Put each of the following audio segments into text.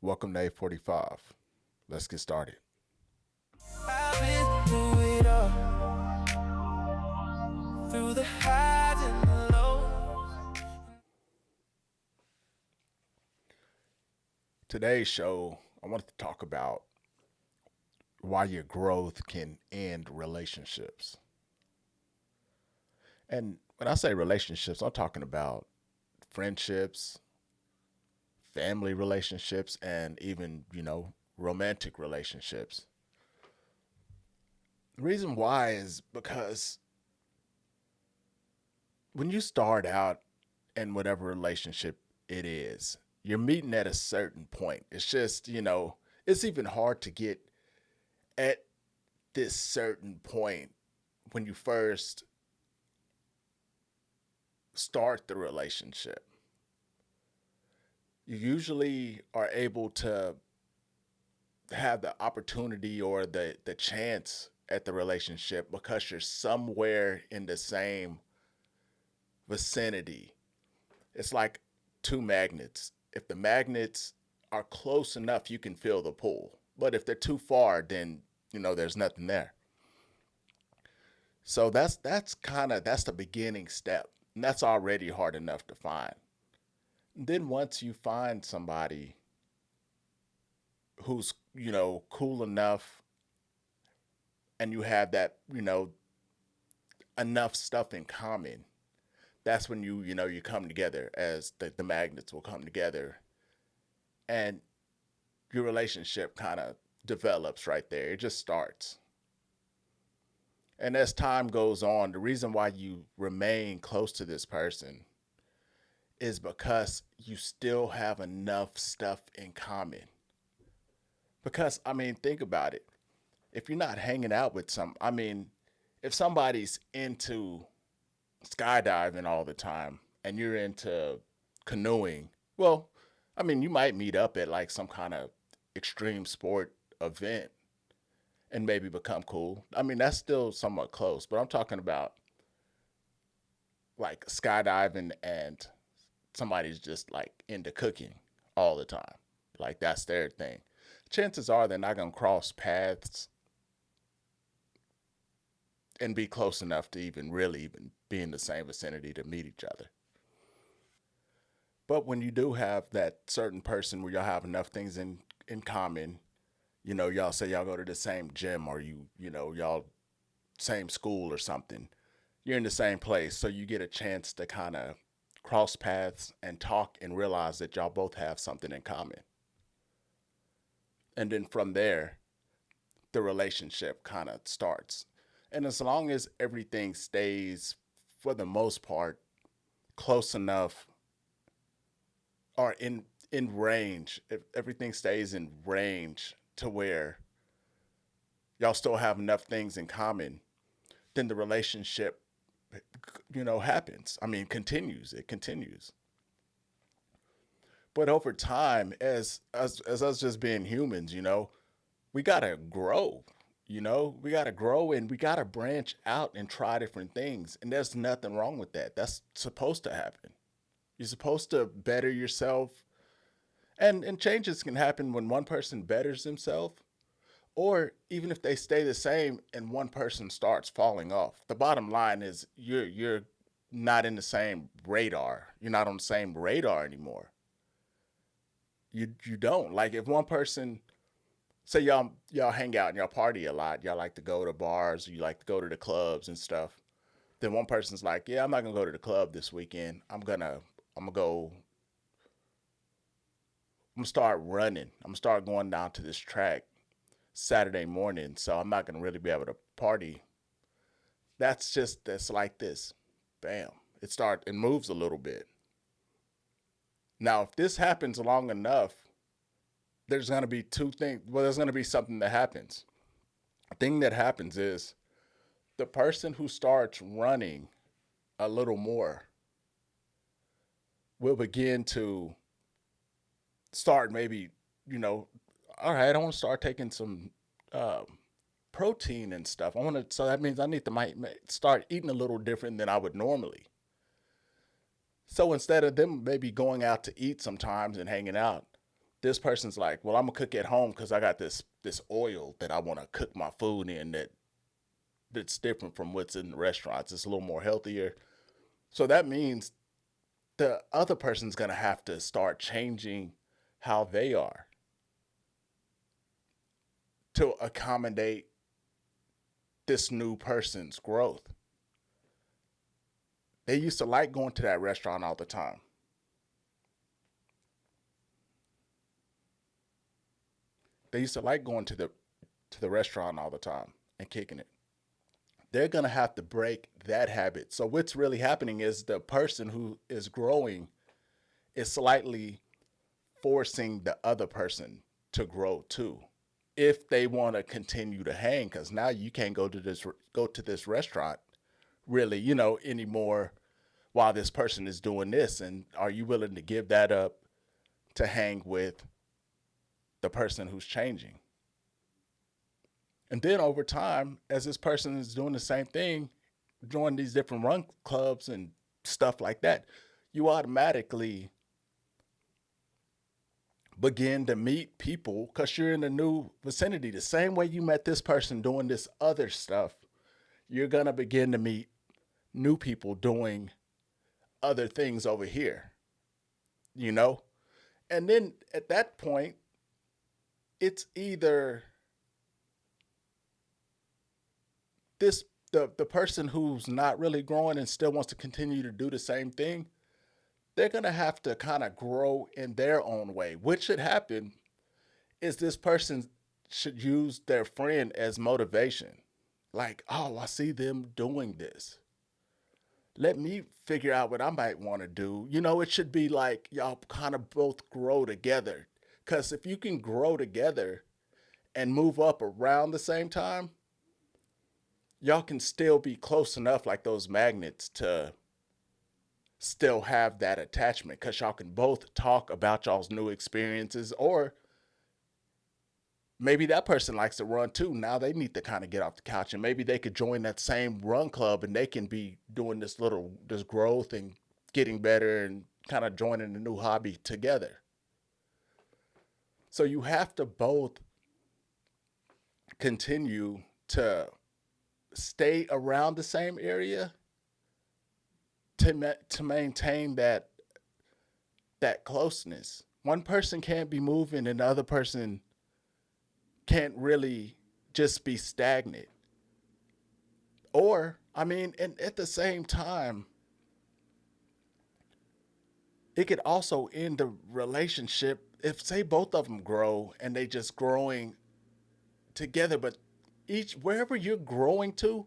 Welcome to 845. Let's get started. I've been through it all, through the highs and the lows. Today's show, I wanted to talk about why your growth can end relationships. And when I say relationships, I'm talking about friendships, family relationships, and even, romantic relationships. The reason why is because when you start out in whatever relationship it is, you're meeting at a certain point. It's just, it's even hard to get at this certain point when you first start the relationship. You usually are able to have the opportunity or the chance at the relationship because you're somewhere in the same vicinity. It's like two magnets. If the magnets are close enough, you can feel the pull. But if they're too far, then there's nothing there. So that's the beginning step. And that's already hard enough to find. And then once you find somebody who's, cool enough and you have that, enough stuff in common, that's when you come together as the magnets will come together and your relationship kind of develops right there. It just starts. And as time goes on, the reason why you remain close to this person is because you still have enough stuff in common. Because, think about it. If you're not hanging out with if somebody's into skydiving all the time and you're into canoeing, well, you might meet up at like some kind of extreme sport event and maybe become cool. That's still somewhat close, but I'm talking about like skydiving and somebody's just like into cooking all the time. Like that's their thing. Chances are they're not going to cross paths and be close enough to even really even be in the same vicinity to meet each other. But when you do have that certain person where y'all have enough things in common, y'all say y'all go to the same gym or y'all same school or something. You're in the same place, so you get a chance to kind of cross paths and talk and realize that y'all both have something in common. And then from there, the relationship kind of starts. And as long as everything stays, for the most part, close enough or in range, if everything stays in range to where y'all still have enough things in common, then the relationship, happens. Continues. It continues. But over time, as us just being humans, we gotta grow. We gotta grow and we gotta branch out and try different things. And there's nothing wrong with that. That's supposed to happen. You're supposed to better yourself. And changes can happen when one person betters himself, or even if they stay the same and one person starts falling off. The bottom line is you're not in the same radar. You're not on the same radar anymore. You don't. Like if one person, say y'all hang out and y'all party a lot, y'all like to go to bars, you like to go to the clubs and stuff. Then one person's like, "Yeah, I'm not gonna go to the club this weekend. I'm gonna start running. I'm gonna start going down to this track Saturday morning, so I'm not gonna really be able to party." That's like this. Bam. It moves a little bit. Now, if this happens long enough, there's gonna be two things. Well, there's gonna be something that happens. The thing that happens is the person who starts running a little more will begin to start maybe, you know, all right, I want to start taking some uh, protein and stuff. So that means I need to might start eating a little different than I would normally. So instead of them maybe going out to eat sometimes and hanging out, This person's like, well, I'm gonna cook at home because I got this oil that I want to cook my food in that's different from what's in the restaurants. It's a little more healthier. So that means the other person's gonna have to start changing how they are to accommodate this new person's growth. They used to like going to that restaurant all the time. They used to like going to the restaurant all the time and kicking it. They're going to have to break that habit. So what's really happening is the person who is growing is slightly forcing the other person to grow too. If they want to continue to hang, because now you can't go to this restaurant really, anymore while this person is doing this. And are you willing to give that up to hang with the person who's changing? And then over time, as this person is doing the same thing, join these different run clubs and stuff like that, you automatically begin to meet people because you're in a new vicinity. The same way you met this person doing this other stuff, you're going to begin to meet new people doing other things over here, you know? And then at that point, it's either this the person who's not really growing and still wants to continue to do the same thing, they're going to have to kind of grow in their own way. What should happen is this person should use their friend as motivation. Like, oh, I see them doing this. Let me figure out what I might want to do. It should be like y'all kind of both grow together. Because if you can grow together and move up around the same time, y'all can still be close enough, like those magnets, to still have that attachment because y'all can both talk about y'all's new experiences. Or maybe that person likes to run too. Now they need to kind of get off the couch, and maybe they could join that same run club and they can be doing this growth and getting better and kind of joining a new hobby together. So you have to both continue to stay around the same area to maintain that closeness. One person can't be moving and the other person can't really just be stagnant. Or, I mean, and at the same time, it could also end the relationship if, say, both of them grow and they just growing together, but each wherever you're growing to,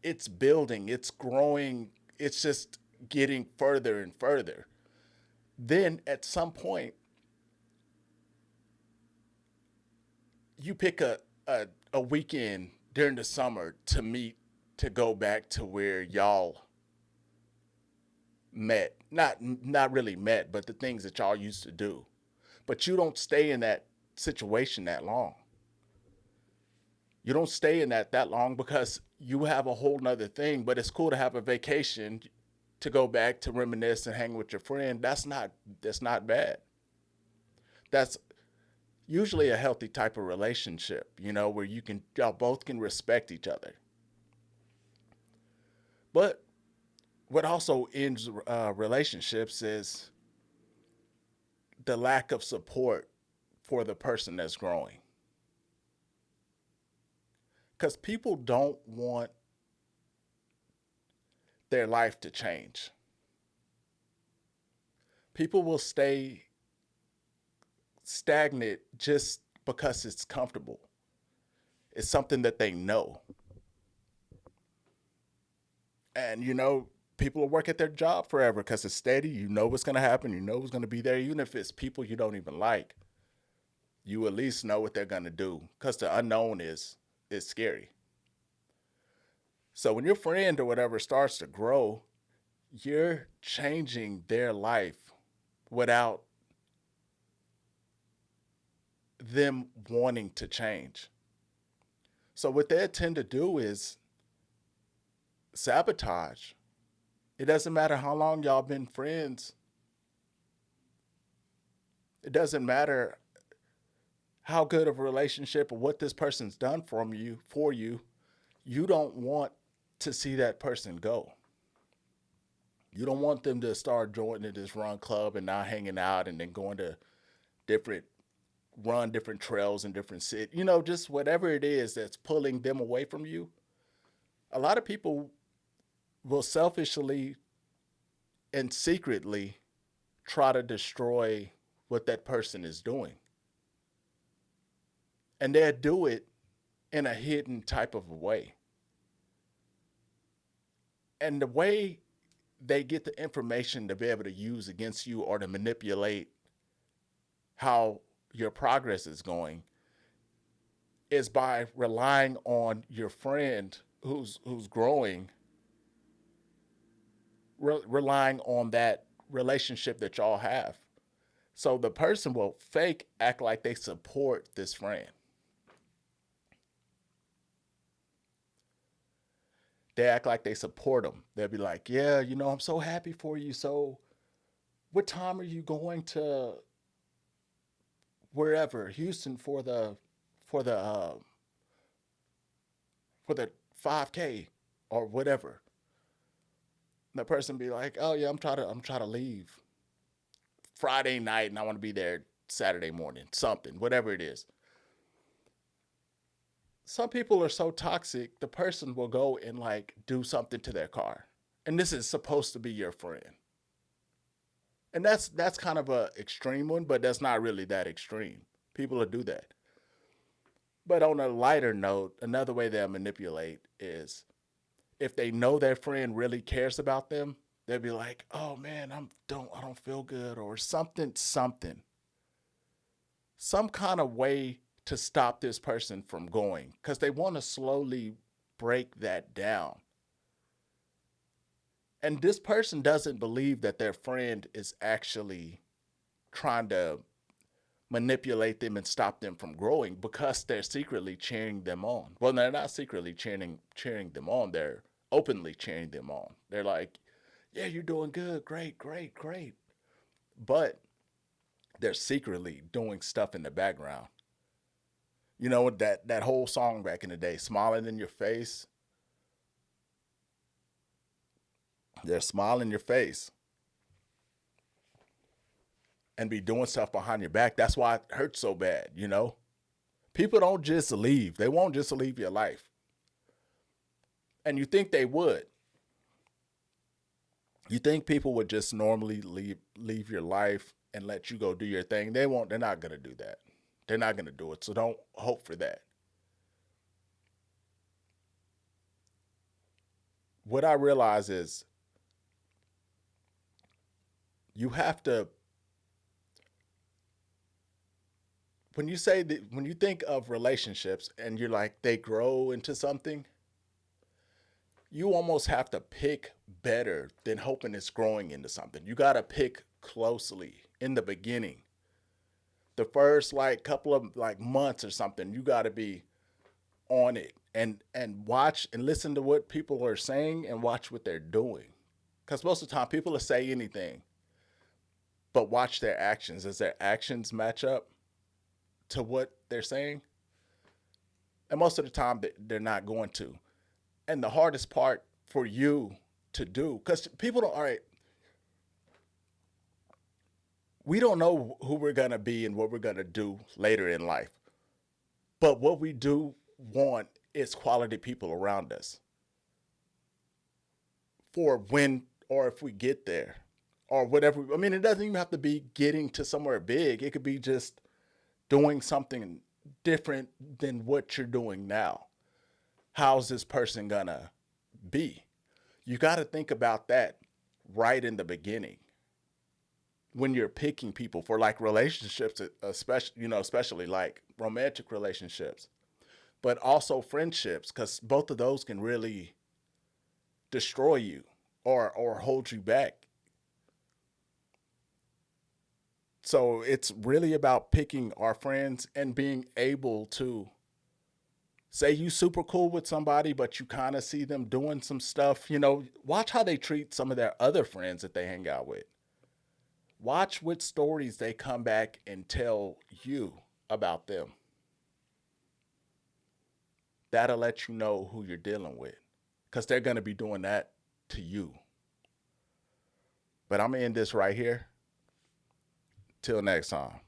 it's building, it's growing, it's just getting further and further. Then at some point, you pick a weekend during the summer to meet to go back to where y'all met. Not really met, but the things that y'all used to do. But you don't stay in that situation that long. You don't stay in that long because you have a whole nother thing. But it's cool to have a vacation to go back to reminisce and hang with your friend. That's not bad. That's usually a healthy type of relationship, where y'all both can respect each other. But what also ends relationships is the lack of support for the person that's growing. Because people don't want their life to change. People will stay stagnant just because it's comfortable. It's something that they know. And people will work at their job forever because it's steady. You know what's going to happen. You know what's going to be there. Even if it's people you don't even like, you at least know what they're going to do because the unknown is scary. So when your friend or whatever starts to grow, you're changing their life without them wanting to change. So what they tend to do is sabotage. It doesn't matter how long y'all been friends. It doesn't matter how good of a relationship or what this person's done for you. You don't want to see that person go. You don't want them to start joining this run club and not hanging out and then going to different run different trails in different cities. Just whatever it is that's pulling them away from you. A lot of people will selfishly and secretly try to destroy what that person is doing. And they'll do it in a hidden type of a way. And the way they get the information to be able to use against you or to manipulate how your progress is going is by relying on your friend who's growing, relying on that relationship that y'all have. So the person will fake act like they support this friend. They act like they support them. They'll be like, "Yeah, I'm so happy for you. So, what time are you going to wherever Houston for the uh, for the 5K or whatever?" And the person be like, "Oh yeah, I'm trying to leave Friday night, and I want to be there Saturday morning, something, whatever it is." Some people are so toxic, the person will go and like do something to their car. And this is supposed to be your friend. And that's kind of a extreme one, but that's not really that extreme. People will do that. But on a lighter note, another way they'll manipulate is if they know their friend really cares about them, they'll be like, "Oh man, I don't feel good," or something, some kind of way to stop this person from going because they want to slowly break that down. And this person doesn't believe that their friend is actually trying to manipulate them and stop them from growing because they're secretly cheering them on. Well, they're not secretly cheering them on. They're openly cheering them on. They're like, "Yeah, you're doing good. Great, great, great." But they're secretly doing stuff in the background. That whole song back in the day, "Smiling in Your Face." They're smiling in your face and be doing stuff behind your back. That's why it hurts so bad. People don't just leave. They won't just leave your life. And you think they would. You think people would just normally leave your life and let you go do your thing. They won't. They're not going to do that. They're not going to do it. So don't hope for that. What I realize is you have to, when you think of relationships and you're like they grow into something, you almost have to pick better than hoping it's growing into something. You got to pick closely in the beginning. The first like couple of like months or something, you got to be on it and watch and listen to what people are saying and watch what they're doing. Cuz most of the time people will say anything, but watch their actions. As their actions match up to what they're saying? And most of the time they're not going to. And the hardest part for you to do, because people don't, all right, we don't know who we're going to be and what we're going to do later in life. But what we do want is quality people around us for when or if we get there or whatever. I mean, it doesn't even have to be getting to somewhere big, it could be just doing something different than what you're doing now. How's this person going to be? You got to think about that right in the beginning when you're picking people for like relationships, especially like romantic relationships, but also friendships, because both of those can really destroy you or hold you back. So it's really about picking our friends and being able to say you super cool with somebody, but you kind of see them doing some stuff. Watch how they treat some of their other friends that they hang out with. Watch what stories they come back and tell you about them. That'll let you know who you're dealing with, because they're going to be doing that to you. But I'm going to end this right here. Till next time.